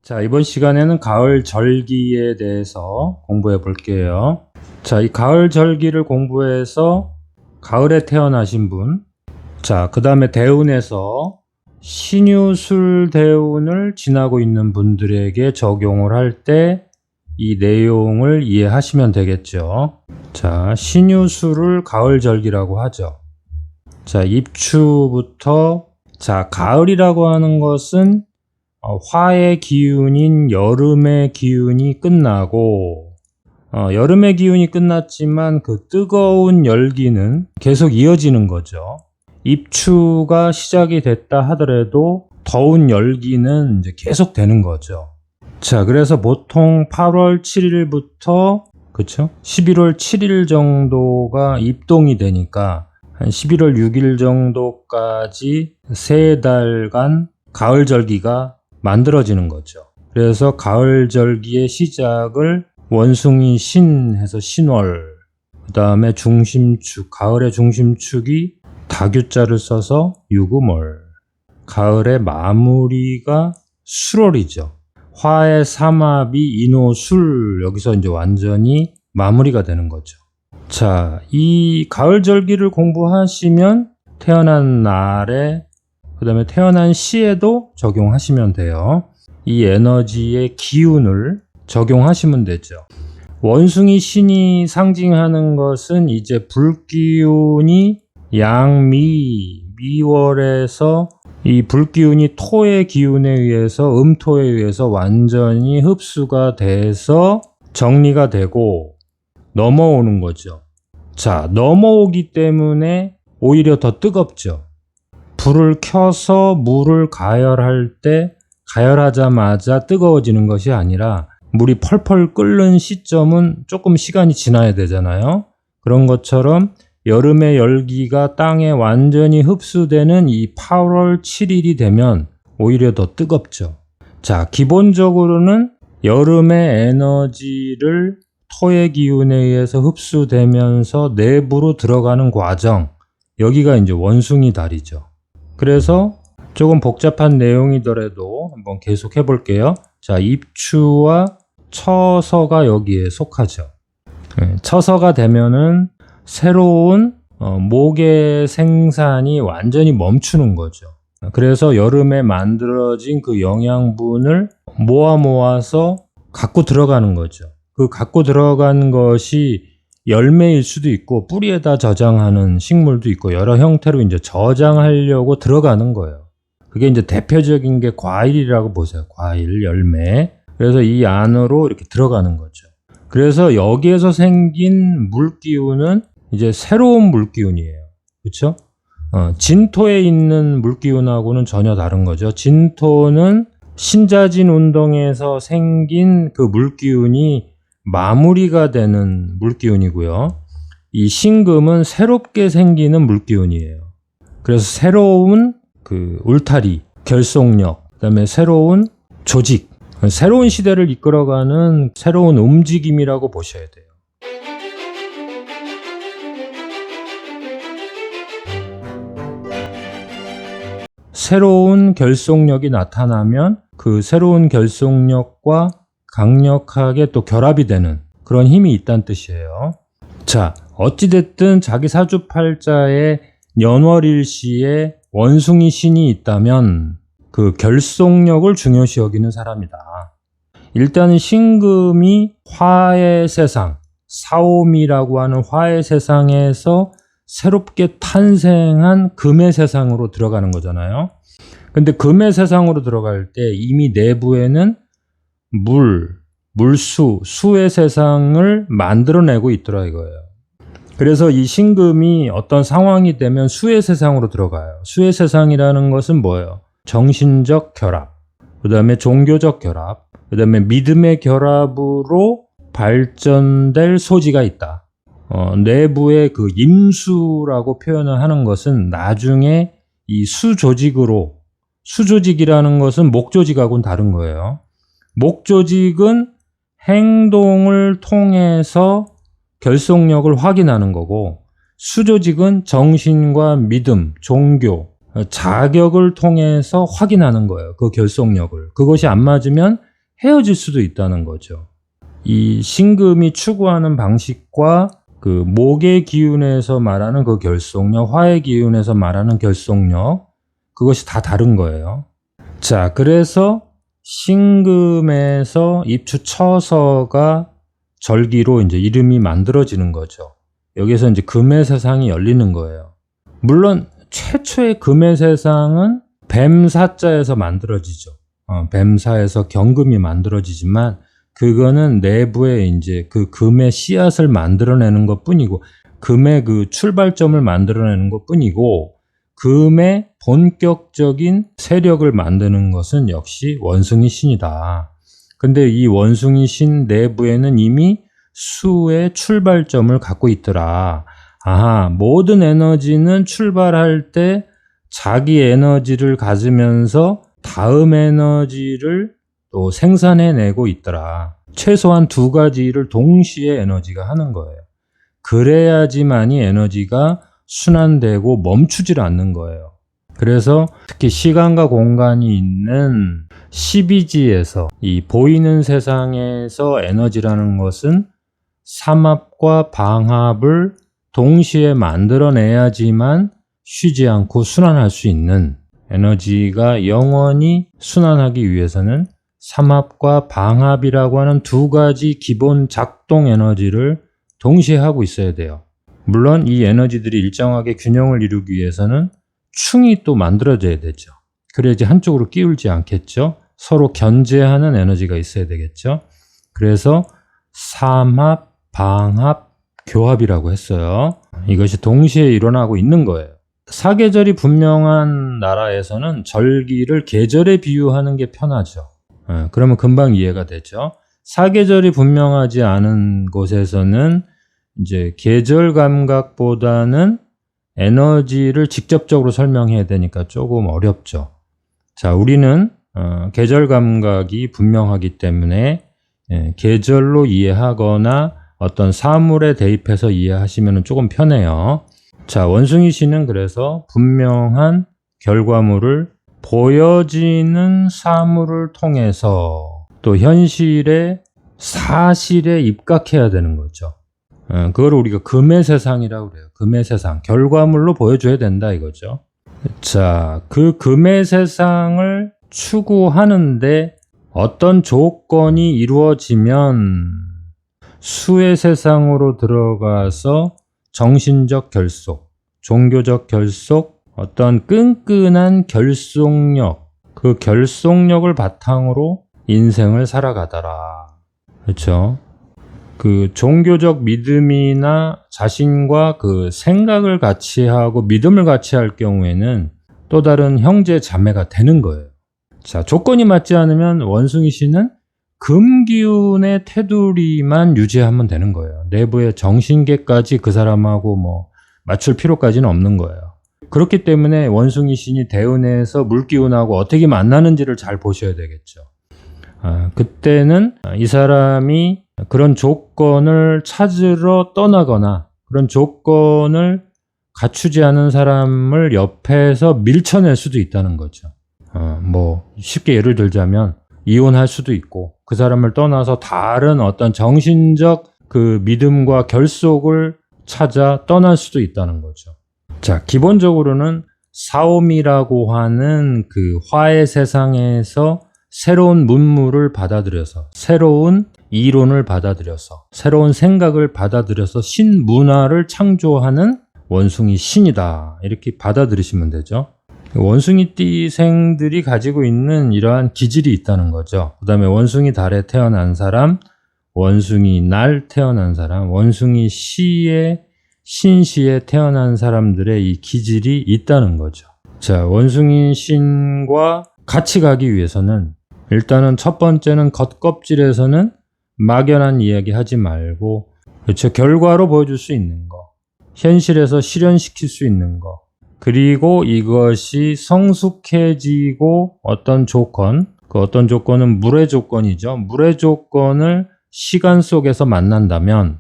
자, 이번 시간에는 가을 절기에 대해서 공부해 볼게요. 자, 이 가을 절기를 공부해서 가을에 태어나신 분, 자, 그 다음에 대운에서 신유술 대운을 지나고 있는 분들에게 적용을 할 때 이 내용을 이해하시면 되겠죠. 자, 신유술을 가을 절기라고 하죠. 자, 입추부터, 자, 가을이라고 하는 것은 화의 기운인 여름의 기운이 끝나고, 여름의 기운이 끝났지만 그 뜨거운 열기는 계속 이어지는 거죠. 입추가 시작이 됐다 하더라도 더운 열기는 이제 계속 되는 거죠. 자, 그래서 보통 8월 7일부터, 그쵸? 11월 7일 정도가 입동이 되니까 한 11월 6일 정도까지 3달간 가을 절기가 만들어지는 거죠. 그래서 가을 절기의 시작을 원숭이 신 해서 신월, 그 다음에 중심축, 가을의 중심축이 다규자를 써서 유금월, 가을의 마무리가 술월이죠. 화의 삼합이 인호술, 여기서 이제 완전히 마무리가 되는 거죠. 자, 이 가을 절기를 공부하시면 태어난 날에, 그 다음에 태어난 시에도 적용하시면 돼요. 이 에너지의 기운을 적용하시면 되죠. 원숭이 신이 상징하는 것은 이제 불기운이 미월에서 이 불기운이 토의 기운에 의해서 음토에 의해서 완전히 흡수가 돼서 정리가 되고 넘어오는 거죠. 자, 넘어오기 때문에 오히려 더 뜨겁죠. 불을 켜서 물을 가열할 때 가열하자마자 뜨거워지는 것이 아니라 물이 펄펄 끓는 시점은 조금 시간이 지나야 되잖아요. 그런 것처럼 여름의 열기가 땅에 완전히 흡수되는 이 8월 7일이 되면 오히려 더 뜨겁죠. 자, 기본적으로는 여름의 에너지를 토의 기운에 의해서 흡수되면서 내부로 들어가는 과정, 여기가 이제 원숭이 달이죠. 그래서 조금 복잡한 내용이더라도 한번 계속 해볼게요. 자, 입추와 처서가 여기에 속하죠. 처서가 되면은 새로운 목의 생산이 완전히 멈추는 거죠. 그래서 여름에 만들어진 그 영양분을 모아서 갖고 들어가는 거죠. 그 갖고 들어간 것이 열매일 수도 있고 뿌리에다 저장하는 식물도 있고 여러 형태로 이제 저장하려고 들어가는 거예요. 그게 이제 대표적인 게 과일이라고 보세요. 과일, 열매. 그래서 이 안으로 이렇게 들어가는 거죠. 그래서 여기에서 생긴 물기운은 이제 새로운 물기운이에요. 그렇죠? 진토에 있는 물기운하고는 전혀 다른 거죠. 진토는 신자진 운동에서 생긴 그 물기운이 마무리가 되는 물기운이고요. 이 신금은 새롭게 생기는 물기운이에요. 그래서 새로운 그 울타리, 결속력, 그다음에 새로운 조직, 새로운 시대를 이끌어가는 새로운 움직임이라고 보셔야 돼요. 새로운 결속력이 나타나면 그 새로운 결속력과 강력하게 또 결합이 되는 그런 힘이 있다는 뜻이에요. 자, 어찌됐든 자기 사주팔자에 년월일시에 원숭이 신이 있다면 그 결속력을 중요시 여기는 사람이다. 일단은 신금이 화의 세상, 사오미라고 하는 화의 세상에서 새롭게 탄생한 금의 세상으로 들어가는 거잖아요. 근데 금의 세상으로 들어갈 때 이미 내부에는 수의 세상을 만들어내고 있더라 이거예요. 그래서 이 신금이 어떤 상황이 되면 수의 세상으로 들어가요. 수의 세상이라는 것은 뭐예요? 정신적 결합, 그 다음에 종교적 결합, 그 다음에 믿음의 결합으로 발전될 소지가 있다. 내부의 그 임수라고 표현을 하는 것은 나중에 이 수조직이라는 것은 목조직하고는 다른 거예요. 목조직은 행동을 통해서 결속력을 확인하는 거고, 수조직은 정신과 믿음, 종교, 자격을 통해서 확인하는 거예요. 그 결속력을. 그것이 안 맞으면 헤어질 수도 있다는 거죠. 이 신금이 추구하는 방식과 그 목의 기운에서 말하는 그 결속력, 화의 기운에서 말하는 결속력, 그것이 다 다른 거예요. 자, 그래서 신금에서 입추 처서가 절기로 이제 이름이 만들어지는 거죠. 여기서 이제 금의 세상이 열리는 거예요. 물론 최초의 금의 세상은 뱀사자에서 만들어지죠. 뱀사에서 경금이 만들어지지만 그거는 내부에 이제 그 금의 씨앗을 만들어내는 것 뿐이고, 금의 그 출발점을 만들어내는 것 뿐이고, 금의 본격적인 세력을 만드는 것은 역시 원숭이 신이다. 근데 이 원숭이 신 내부에는 이미 수의 출발점을 갖고 있더라. 아하, 모든 에너지는 출발할 때 자기 에너지를 가지면서 다음 에너지를 또 생산해내고 있더라. 최소한 두 가지 일을 동시에 에너지가 하는 거예요. 그래야지만이 에너지가 순환되고 멈추질 않는 거예요. 그래서 특히 시간과 공간이 있는 12지에서 이 보이는 세상에서 에너지라는 것은 삼합과 방합을 동시에 만들어내야지만 쉬지 않고 순환할 수 있는, 에너지가 영원히 순환하기 위해서는 삼합과 방합이라고 하는 두 가지 기본 작동 에너지를 동시에 하고 있어야 돼요. 물론 이 에너지들이 일정하게 균형을 이루기 위해서는 충이 또 만들어져야 되죠. 그래야지 한쪽으로 끼울지 않겠죠. 서로 견제하는 에너지가 있어야 되겠죠. 그래서 삼합, 방합, 교합이라고 했어요. 이것이 동시에 일어나고 있는 거예요. 사계절이 분명한 나라에서는 절기를 계절에 비유하는 게 편하죠. 그러면 금방 이해가 되죠. 사계절이 분명하지 않은 곳에서는 이제 계절 감각보다는 에너지를 직접적으로 설명해야 되니까 조금 어렵죠. 자, 우리는 계절 감각이 분명하기 때문에 계절로 이해하거나 어떤 사물에 대입해서 이해하시면 조금 편해요. 자, 원숭이 씨는 그래서 분명한 결과물을 보여지는 사물을 통해서 또 현실의 사실에 입각해야 되는 거죠. 그걸 우리가 금의 세상이라고 그래요. 금의 세상. 결과물로 보여줘야 된다 이거죠. 자, 그 금의 세상을 추구하는데 어떤 조건이 이루어지면 수의 세상으로 들어가서 정신적 결속, 종교적 결속, 어떤 끈끈한 결속력, 그 결속력을 바탕으로 인생을 살아가더라. 그렇죠? 그 종교적 믿음이나 자신과 그 생각을 같이 하고 믿음을 같이 할 경우에는 또 다른 형제 자매가 되는 거예요. 자, 조건이 맞지 않으면 원숭이 씨는 금기운의 테두리만 유지하면 되는 거예요. 내부의 정신계까지 그 사람하고 맞출 필요까지는 없는 거예요. 그렇기 때문에 원숭이 신이 대운에서 물기운하고 어떻게 만나는지를 잘 보셔야 되겠죠. 그때는 이 사람이 그런 조건을 찾으러 떠나거나 그런 조건을 갖추지 않은 사람을 옆에서 밀쳐낼 수도 있다는 거죠. 쉽게 예를 들자면 이혼할 수도 있고 그 사람을 떠나서 다른 어떤 정신적 그 믿음과 결속을 찾아 떠날 수도 있다는 거죠. 자, 기본적으로는 사옴이라고 하는 그 화의 세상에서 새로운 문물을 받아들여서, 새로운 이론을 받아들여서, 새로운 생각을 받아들여서 신문화를 창조하는 원숭이 신이다. 이렇게 받아들이시면 되죠. 원숭이 띠생들이 가지고 있는 이러한 기질이 있다는 거죠. 그 다음에 원숭이 달에 태어난 사람, 원숭이 날 태어난 사람, 원숭이 시에 신시에 태어난 사람들의 이 기질이 있다는 거죠. 자, 원숭이 신과 같이 가기 위해서는 일단은 첫 번째는 겉껍질에서는 막연한 이야기 하지 말고, 그렇죠, 결과로 보여줄 수 있는 거, 현실에서 실현시킬 수 있는 거, 그리고 이것이 성숙해지고 어떤 조건, 그 어떤 조건은 물의 조건이죠. 물의 조건을 시간 속에서 만난다면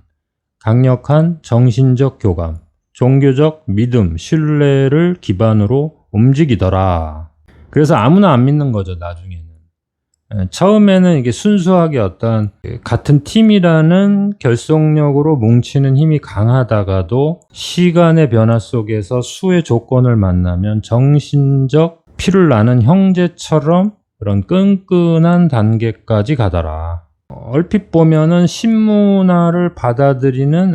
강력한 정신적 교감, 종교적 믿음, 신뢰를 기반으로 움직이더라. 그래서 아무나 안 믿는 거죠, 나중에는. 처음에는 이게 순수하게 어떤 같은 팀이라는 결속력으로 뭉치는 힘이 강하다가도 시간의 변화 속에서 수의 조건을 만나면 정신적 피를 나는 형제처럼 그런 끈끈한 단계까지 가더라. 얼핏 보면은 신문화를 받아들이는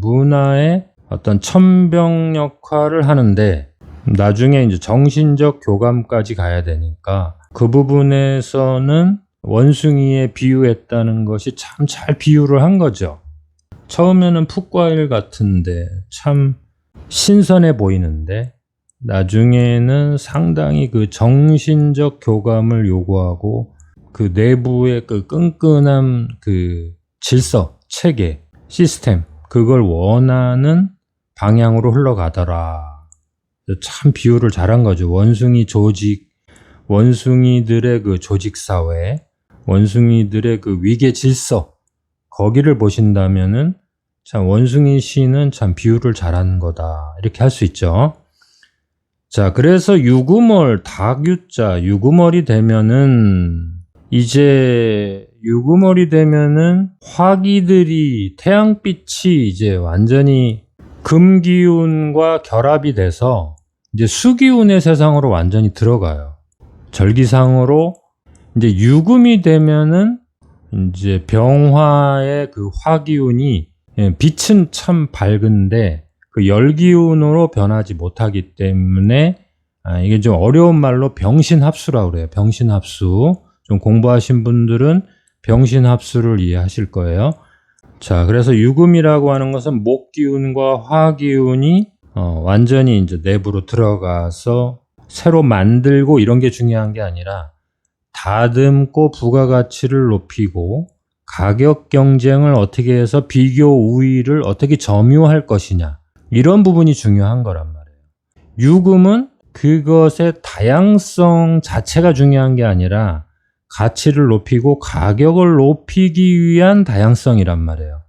문화의 어떤 천병 역할을 하는데 나중에 이제 정신적 교감까지 가야 되니까 그 부분에서는 원숭이에 비유했다는 것이 참 잘 비유를 한 거죠. 처음에는 풋과일 같은데 참 신선해 보이는데 나중에는 상당히 그 정신적 교감을 요구하고 그 내부의 그 끈끈한 그 질서, 체계, 시스템 그걸 원하는 방향으로 흘러가더라. 참 비유를 잘한 거죠. 원숭이 조직, 원숭이들의 그 조직사회, 원숭이들의 그 위계 질서, 거기를 보신다면은 참 원숭이 시는 참 비유를 잘한 거다. 이렇게 할 수 있죠. 자, 그래서 유구멀, 닭유자, 유구멀이 되면은 이제 유구멀이 되면은 화기들이 태양빛이 이제 완전히 금기운과 결합이 돼서 이제 수기운의 세상으로 완전히 들어가요. 절기상으로 이제 유금이 되면은 이제 병화의 그 화기운이 빛은 참 밝은데 그 열기운으로 변하지 못하기 때문에 이게 좀 어려운 말로 병신합수라고 그래요. 병신합수. 좀 공부하신 분들은 병신합수를 이해하실 거예요. 자, 그래서 유금이라고 하는 것은 목기운과 화기운이 완전히 이제 내부로 들어가서 새로 만들고 이런 게 중요한 게 아니라 다듬고 부가가치를 높이고 가격 경쟁을 어떻게 해서 비교 우위를 어떻게 점유할 것이냐 이런 부분이 중요한 거란 말이에요. 유금은 그것의 다양성 자체가 중요한 게 아니라 가치를 높이고 가격을 높이기 위한 다양성이란 말이에요.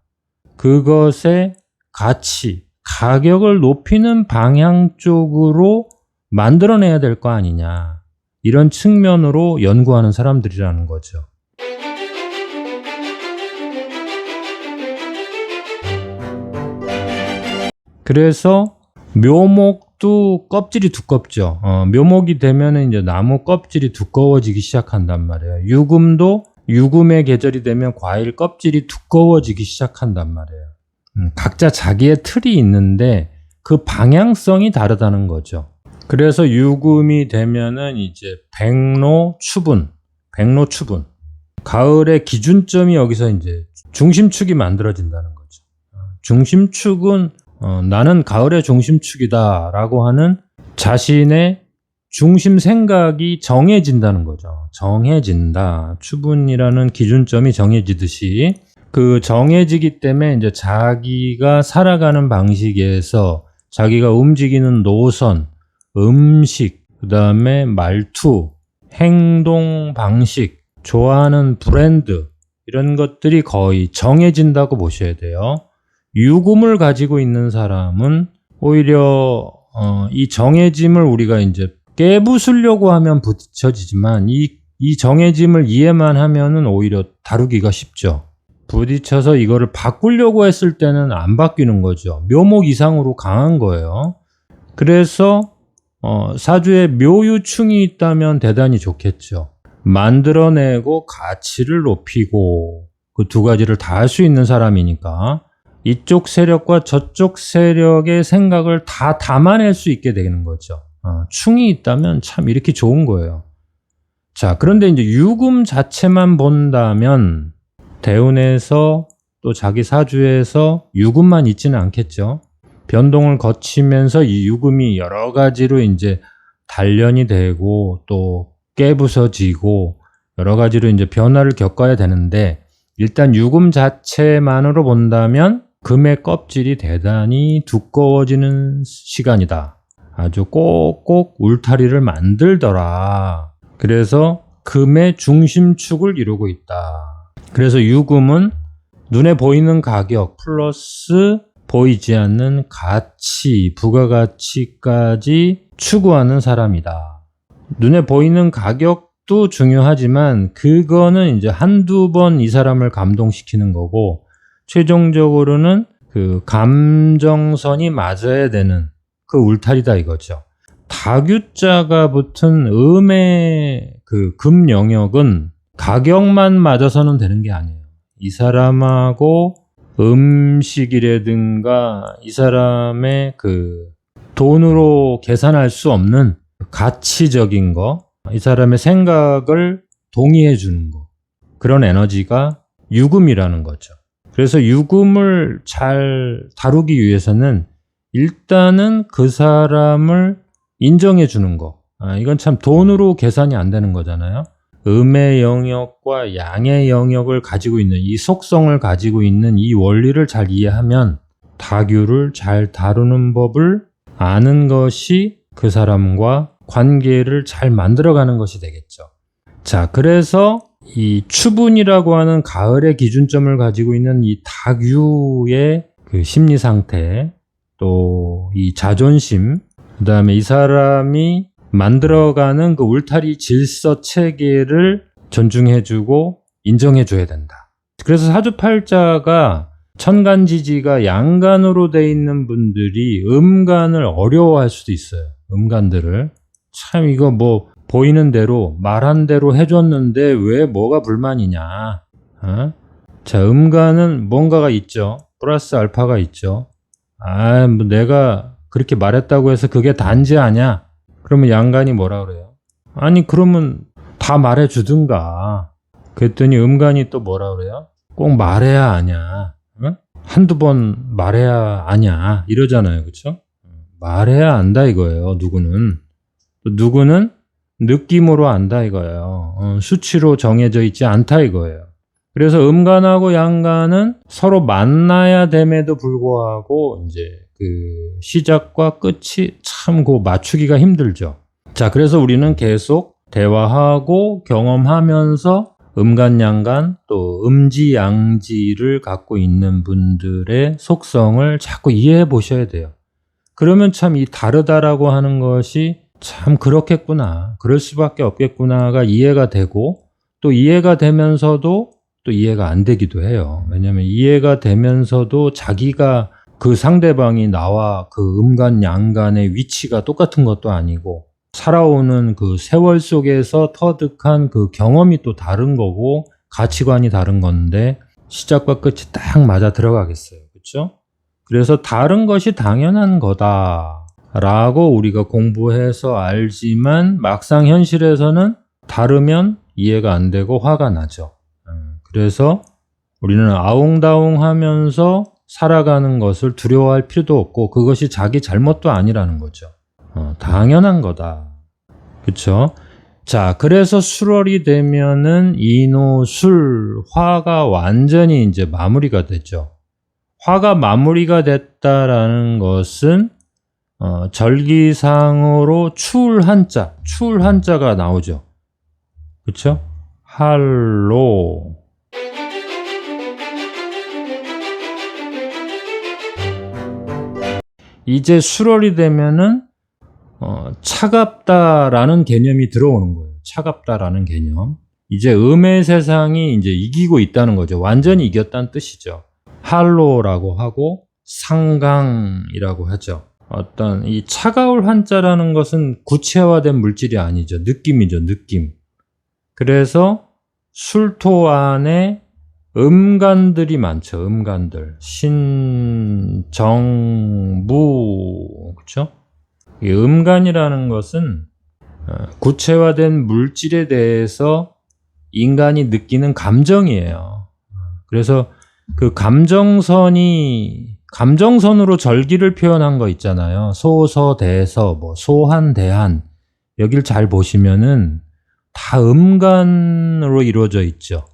그것의 가치, 가격을 높이는 방향 쪽으로 만들어내야 될 거 아니냐. 이런 측면으로 연구하는 사람들이라는 거죠. 그래서 묘목도 껍질이 두껍죠. 묘목이 되면 이제 나무 껍질이 두꺼워지기 시작한단 말이에요. 유금도 유금의 계절이 되면 과일 껍질이 두꺼워지기 시작한단 말이에요. 각자 자기의 틀이 있는데 그 방향성이 다르다는 거죠. 그래서 유금이 되면은 이제 백로추분. 가을의 기준점이 여기서 이제 중심축이 만들어진다는 거죠. 중심축은 나는 가을의 중심축이다 라고 하는 자신의 중심 생각이 정해진다는 거죠. 정해진다. 추분이라는 기준점이 정해지듯이 그 정해지기 때문에 이제 자기가 살아가는 방식에서 자기가 움직이는 노선, 음식, 그 다음에 말투, 행동 방식, 좋아하는 브랜드 이런 것들이 거의 정해진다고 보셔야 돼요. 유금을 가지고 있는 사람은 오히려 이 정해짐을 우리가 이제 깨부수려고 하면 부딪혀지지만 이 정해짐을 이해만 하면은 오히려 다루기가 쉽죠. 부딪혀서 이거를 바꾸려고 했을 때는 안 바뀌는 거죠. 묘목 이상으로 강한 거예요. 그래서 사주에 묘유충이 있다면 대단히 좋겠죠. 만들어내고 가치를 높이고 그 두 가지를 다 할 수 있는 사람이니까 이쪽 세력과 저쪽 세력의 생각을 다 담아낼 수 있게 되는 거죠. 충이 있다면 참 이렇게 좋은 거예요. 자, 그런데 이제 유금 자체만 본다면 대운에서 또 자기 사주에서 유금만 있지는 않겠죠. 변동을 거치면서 이 유금이 여러 가지로 이제 단련이 되고 또 깨부서지고 여러 가지로 이제 변화를 겪어야 되는데 일단 유금 자체만으로 본다면 금의 껍질이 대단히 두꺼워지는 시간이다. 아주 꼭꼭 울타리를 만들더라. 그래서 금의 중심축을 이루고 있다. 그래서 유금은 눈에 보이는 가격 플러스 보이지 않는 가치, 부가가치까지 추구하는 사람이다. 눈에 보이는 가격도 것도 중요하지만 그거는 이제 한두 번 이 사람을 감동시키는 거고 최종적으로는 그 감정선이 맞아야 되는 그 울타리다 이거죠. 다규자가 붙은 음의 그 금 영역은 가격만 맞아서는 되는 게 아니에요. 이 사람하고 음식이라든가 이 사람의 그 돈으로 계산할 수 없는 가치적인 거, 이 사람의 생각을 동의해 주는 거, 그런 에너지가 유금이라는 거죠. 그래서 유금을 잘 다루기 위해서는 일단은 그 사람을 인정해 주는 거. 이건 참 돈으로 계산이 안 되는 거잖아요. 음의 영역과 양의 영역을 가지고 있는 이 속성을 가지고 있는 이 원리를 잘 이해하면 다규를 잘 다루는 법을 아는 것이 그 사람과 관계를 잘 만들어가는 것이 되겠죠. 자, 그래서 이 추분이라고 하는 가을의 기준점을 가지고 있는 이 다규의 그 심리 상태, 또 이 자존심, 그 다음에 이 사람이 만들어가는 그 울타리 질서 체계를 존중해주고 인정해줘야 된다. 그래서 사주팔자가 천간지지가 양간으로 돼 있는 분들이 음간을 어려워할 수도 있어요. 음간들을. 참 이거 뭐 보이는 대로 말한 대로 해줬는데 왜 뭐가 불만이냐. 자, 음간은 뭔가가 있죠. 플러스 알파가 있죠. 뭐 내가 그렇게 말했다고 해서 그게 단지 아냐? 그러면 양간이 뭐라 그래요? 아니 그러면 다 말해주든가. 그랬더니 음간이 또 뭐라 그래요? 꼭 말해야 아냐. 한두 번 말해야 아냐. 이러잖아요. 그쵸? 말해야 안다 이거예요. 누구는. 또 누구는 느낌으로 안다 이거예요. 수치로 정해져 있지 않다 이거예요. 그래서 음간하고 양간은 서로 만나야 됨에도 불구하고 이제 그 시작과 끝이 참 그 맞추기가 힘들죠. 자, 그래서 우리는 계속 대화하고 경험하면서 음간, 양간, 또 음지, 양지를 갖고 있는 분들의 속성을 자꾸 이해해 보셔야 돼요. 그러면 참 이 다르다라고 하는 것이 참 그렇겠구나, 그럴 수밖에 없겠구나가 이해가 되고 또 이해가 되면서도 또 이해가 안 되기도 해요. 왜냐하면 이해가 되면서도 자기가 그 상대방이 나와 그 음간, 양간의 위치가 똑같은 것도 아니고 살아오는 그 세월 속에서 터득한 그 경험이 또 다른 거고 가치관이 다른 건데 시작과 끝이 딱 맞아 들어가겠어요. 그렇죠? 그래서 다른 것이 당연한 거다라고 우리가 공부해서 알지만 막상 현실에서는 다르면 이해가 안 되고 화가 나죠. 그래서 우리는 아웅다웅하면서 살아가는 것을 두려워할 필요도 없고 그것이 자기 잘못도 아니라는 거죠. 당연한 거다. 그쵸? 자, 그래서 술월이 되면은 인호술, 화가 완전히 이제 마무리가 되죠. 화가 마무리가 됐다라는 것은 절기상으로 추울 한자가 나오죠. 그쵸? 할로. 이제 술월이 되면은 차갑다라는 개념이 들어오는 거예요. 차갑다라는 개념. 이제 음의 세상이 이제 이기고 있다는 거죠. 완전히 이겼다는 뜻이죠. 할로라고 하고 상강이라고 하죠. 어떤 이 차가울 한자라는 것은 구체화된 물질이 아니죠. 느낌이죠. 느낌. 그래서 술토 안에 음간들이 많죠. 음간들. 신, 정, 무. 그렇죠? 이 음간이라는 것은 구체화된 물질에 대해서 인간이 느끼는 감정이에요. 그래서 그 감정선으로 절기를 표현한 거 있잖아요. 소서, 대서, 뭐 소한, 대한. 여길 잘 보시면은 다 음간으로 이루어져 있죠.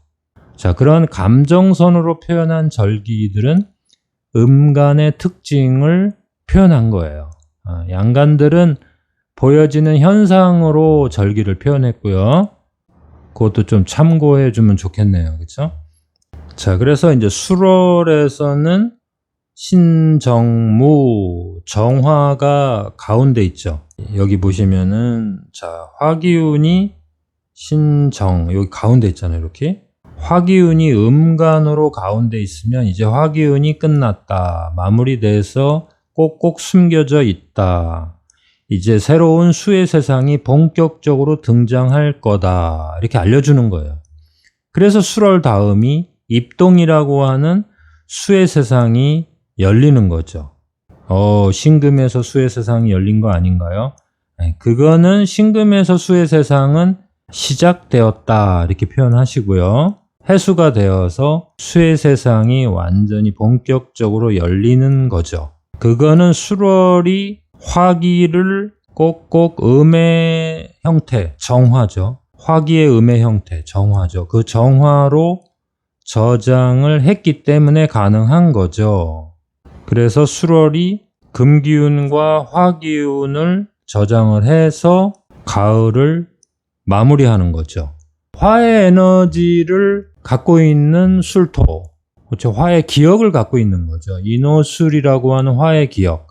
자, 그런 감정선으로 표현한 절기들은 음간의 특징을 표현한 거예요. 양간들은 보여지는 현상으로 절기를 표현했고요. 그것도 좀 참고해 주면 좋겠네요. 그렇죠? 자, 그래서 이제 술월에서는 신정무, 정화가 가운데 있죠. 여기 보시면은 자, 화기운이 신정, 여기 가운데 있잖아요. 이렇게. 화기운이 음간으로 가운데 있으면 이제 화기운이 끝났다. 마무리돼서 꼭꼭 숨겨져 있다. 이제 새로운 수의 세상이 본격적으로 등장할 거다. 이렇게 알려주는 거예요. 그래서 술월 다음이 입동이라고 하는 수의 세상이 열리는 거죠. 신금에서 수의 세상이 열린 거 아닌가요? 그거는 신금에서 수의 세상은 시작되었다. 이렇게 표현하시고요. 해수가 되어서 수의 세상이 완전히 본격적으로 열리는 거죠. 그거는 술월이 화기를 꼭꼭 음의 형태, 정화죠. 화기의 음의 형태, 정화죠. 그 정화로 저장을 했기 때문에 가능한 거죠. 그래서 술월이 금기운과 화기운을 저장을 해서 가을을 마무리하는 거죠. 화의 에너지를 갖고 있는 술토, 그렇죠. 화의 기억을 갖고 있는 거죠. 인호술이라고 하는 화의 기억.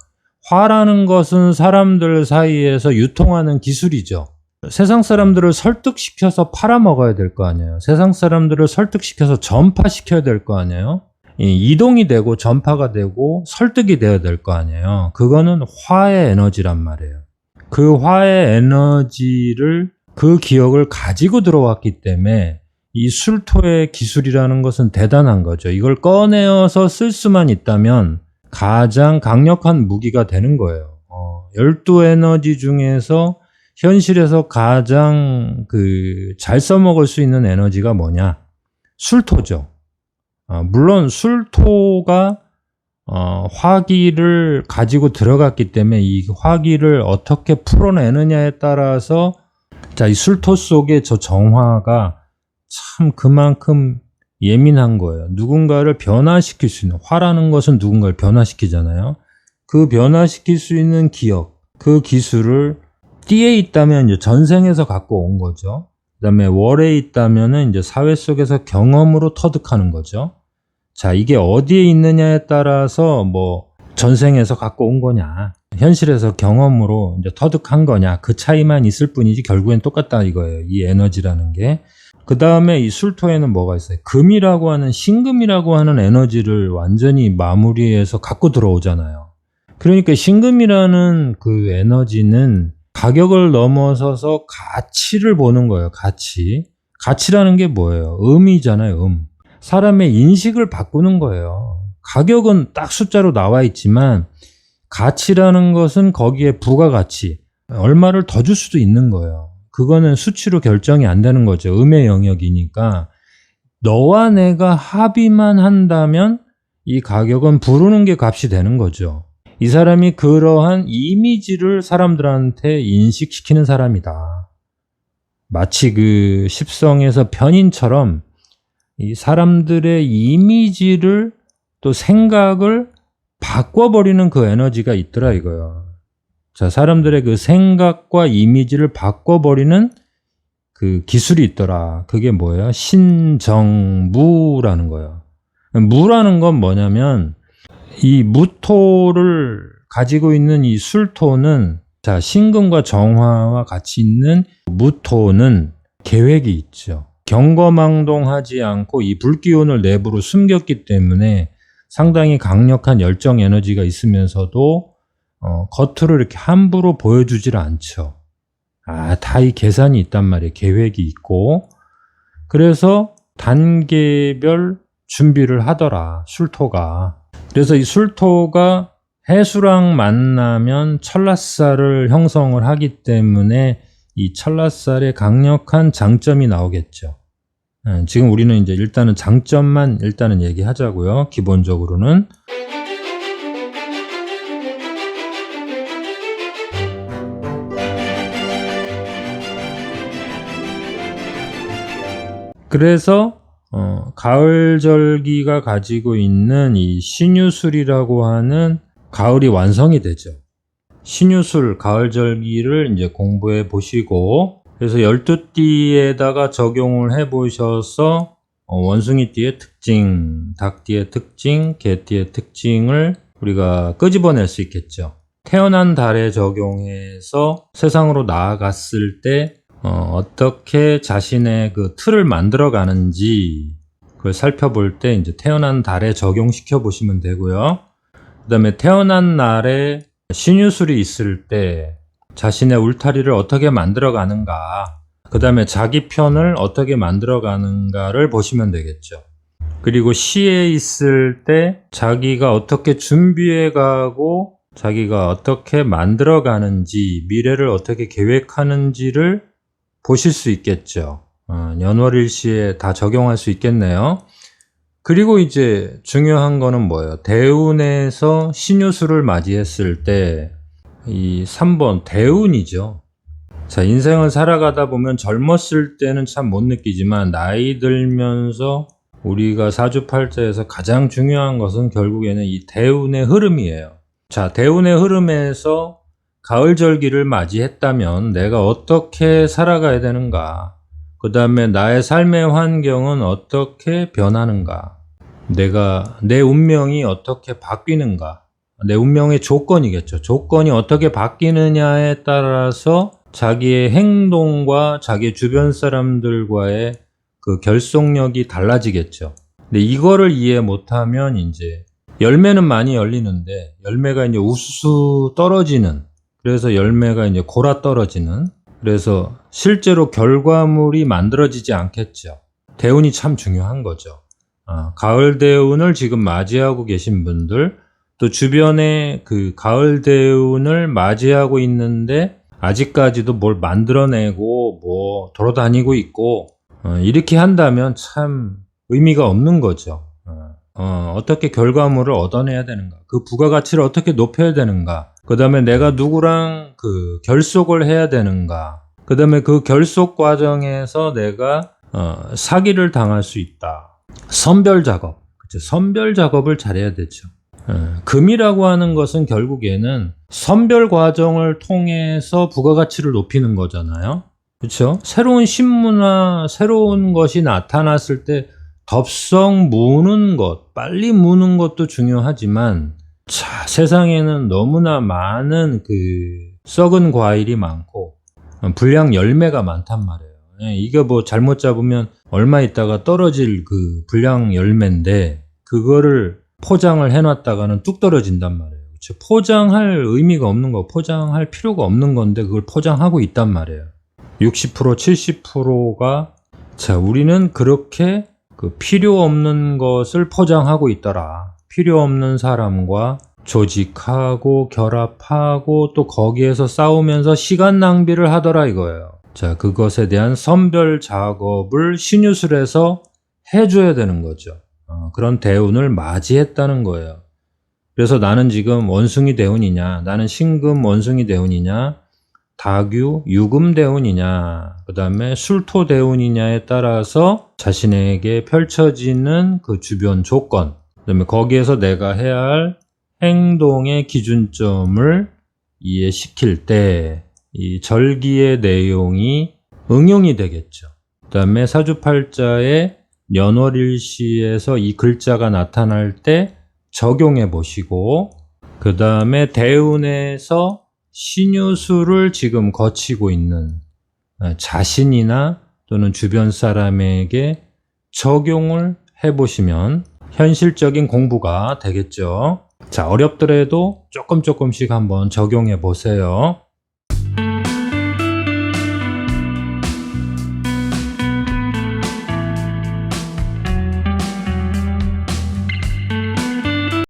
화라는 것은 사람들 사이에서 유통하는 기술이죠. 세상 사람들을 설득시켜서 팔아먹어야 될 거 아니에요. 세상 사람들을 설득시켜서 전파시켜야 될 거 아니에요. 이동이 되고 전파가 되고 설득이 되어야 될 거 아니에요. 그거는 화의 에너지란 말이에요. 그 화의 에너지를, 그 기억을 가지고 들어왔기 때문에 이 술토의 기술이라는 것은 대단한 거죠. 이걸 꺼내어서 쓸 수만 있다면 가장 강력한 무기가 되는 거예요. 12에너지 중에서 현실에서 가장 잘 써먹을 수 있는 에너지가 뭐냐? 술토죠. 물론 술토가 화기를 가지고 들어갔기 때문에 이 화기를 어떻게 풀어내느냐에 따라서 이 술토 속의 저 정화가 참 그만큼 예민한 거예요. 누군가를 변화시킬 수 있는, 화라는 것은 누군가를 변화시키잖아요. 그 변화시킬 수 있는 기억, 그 기술을 띠에 있다면 이제 전생에서 갖고 온 거죠. 그 다음에 월에 있다면은 이제 사회 속에서 경험으로 터득하는 거죠. 자, 이게 어디에 있느냐에 따라서 전생에서 갖고 온 거냐, 현실에서 경험으로 이제 터득한 거냐, 그 차이만 있을 뿐이지 결국엔 똑같다 이거예요. 이 에너지라는 게. 그 다음에 이 술토에는 뭐가 있어요? 금이라고 하는, 신금이라고 하는 에너지를 완전히 마무리해서 갖고 들어오잖아요. 그러니까 신금이라는 그 에너지는 가격을 넘어서서 가치를 보는 거예요. 가치라는 게 뭐예요? 음이잖아요. 사람의 인식을 바꾸는 거예요. 가격은 딱 숫자로 나와 있지만 가치라는 것은 거기에 부가가치, 얼마를 더 줄 수도 있는 거예요. 그거는 수치로 결정이 안 되는 거죠. 음의 영역이니까. 너와 내가 합의만 한다면 이 가격은 부르는 게 값이 되는 거죠. 이 사람이 그러한 이미지를 사람들한테 인식시키는 사람이다. 마치 그 십성에서 편인처럼 이 사람들의 이미지를, 또 생각을 바꿔버리는 그 에너지가 있더라 이거요. 자, 사람들의 그 생각과 이미지를 바꿔버리는 그 기술이 있더라. 그게 뭐예요? 신정무라는 거예요. 무라는 건 뭐냐면, 이 무토를 가지고 있는 이 술토는, 자, 신금과 정화와 같이 있는 무토는 계획이 있죠. 경거망동하지 않고 이 불기운을 내부로 숨겼기 때문에 상당히 강력한 열정 에너지가 있으면서도 겉으로 이렇게 함부로 보여주질 않죠. 다 이 계산이 있단 말이에요. 계획이 있고. 그래서 단계별 준비를 하더라, 술토가. 그래서 이 술토가 해수랑 만나면 천라살을 형성을 하기 때문에 이 천라살의 강력한 장점이 나오겠죠. 지금 우리는 이제 일단은 장점만 일단은 얘기하자고요. 기본적으로는. 그래서 가을절기가 가지고 있는 이 신유술이라고 하는 가을이 완성이 되죠. 신유술 가을절기를 이제 공부해 보시고, 그래서 12띠에다가 적용을 해 보셔서 원숭이띠의 특징, 닭띠의 특징, 개띠의 특징을 우리가 끄집어낼 수 있겠죠. 태어난 달에 적용해서 세상으로 나아갔을 때 어떻게 자신의 그 틀을 만들어 가는지 그걸 살펴볼 때 이제 태어난 달에 적용시켜 보시면 되고요. 그 다음에 태어난 날에 신유술이 있을 때 자신의 울타리를 어떻게 만들어 가는가, 그 다음에 자기 편을 어떻게 만들어 가는가를 보시면 되겠죠. 그리고 시에 있을 때 자기가 어떻게 준비해 가고 자기가 어떻게 만들어 가는지, 미래를 어떻게 계획하는지를 보실 수 있겠죠. 연월일시에 다 적용할 수 있겠네요. 그리고 이제 중요한 거는 뭐예요? 대운에서 신유술을 맞이했을 때 이 3번 대운이죠. 자, 인생을 살아가다 보면 젊었을 때는 참 못 느끼지만 나이 들면서 우리가 사주팔자에서 가장 중요한 것은 결국에는 이 대운의 흐름이에요. 자, 대운의 흐름에서 가을절기를 맞이했다면 내가 어떻게 살아가야 되는가? 그 다음에 나의 삶의 환경은 어떻게 변하는가? 내 운명이 어떻게 바뀌는가? 내 운명의 조건이겠죠. 조건이 어떻게 바뀌느냐에 따라서 자기의 행동과 자기 주변 사람들과의 그 결속력이 달라지겠죠. 근데 이거를 이해 못하면 이제 열매는 많이 열리는데 열매가 이제 우수수 떨어지는, 그래서 열매가 이제 골아 떨어지는, 그래서 실제로 결과물이 만들어지지 않겠죠. 대운이 참 중요한 거죠. 가을 대운을 지금 맞이하고 계신 분들, 또 주변에 그 가을 대운을 맞이하고 있는데 아직까지도 뭘 만들어내고 뭐 돌아다니고 있고 이렇게 한다면 참 의미가 없는 거죠. 어떻게 결과물을 얻어내야 되는가, 그 부가가치를 어떻게 높여야 되는가, 그 다음에 내가 누구랑 그 결속을 해야 되는가, 그 다음에 그 결속 과정에서 내가 사기를 당할 수 있다. 선별 작업, 그쵸? 선별 작업을 잘해야 되죠. 금이라고 하는 것은 결국에는 선별 과정을 통해서 부가가치를 높이는 거잖아요. 그렇죠? 새로운 신문화, 새로운 것이 나타났을 때 덥석 무는 것, 빨리 무는 것도 중요하지만, 자, 세상에는 너무나 많은 그 썩은 과일이 많고 불량 열매가 많단 말이에요. 이게 뭐 잘못 잡으면 얼마 있다가 떨어질 그 불량 열매인데 그거를 포장을 해놨다가는 뚝 떨어진단 말이에요. 그렇죠? 포장할 의미가 없는 거, 포장할 필요가 없는 건데 그걸 포장하고 있단 말이에요. 60%, 70%가 자, 우리는 그렇게 그 필요 없는 것을 포장하고 있더라. 필요 없는 사람과 조직하고 결합하고 또 거기에서 싸우면서 시간 낭비를 하더라 이거예요. 자, 그것에 대한 선별 작업을 신유술에서 해줘야 되는 거죠. 그런 대운을 맞이했다는 거예요. 그래서 나는 지금 원숭이 대운이냐, 나는 신금 원숭이 대운이냐, 다규 유금 대운이냐, 그 다음에 술토 대운이냐에 따라서 자신에게 펼쳐지는 그 주변 조건, 그 다음에 거기에서 내가 해야 할 행동의 기준점을 이해시킬 때 이 절기의 내용이 응용이 되겠죠. 그 다음에 사주팔자의 연월일시에서 이 글자가 나타날 때 적용해 보시고, 그 다음에 대운에서 신유술을 지금 거치고 있는 자신이나 또는 주변 사람에게 적용을 해 보시면 현실적인 공부가 되겠죠. 자, 어렵더라도 조금씩 한번 적용해 보세요.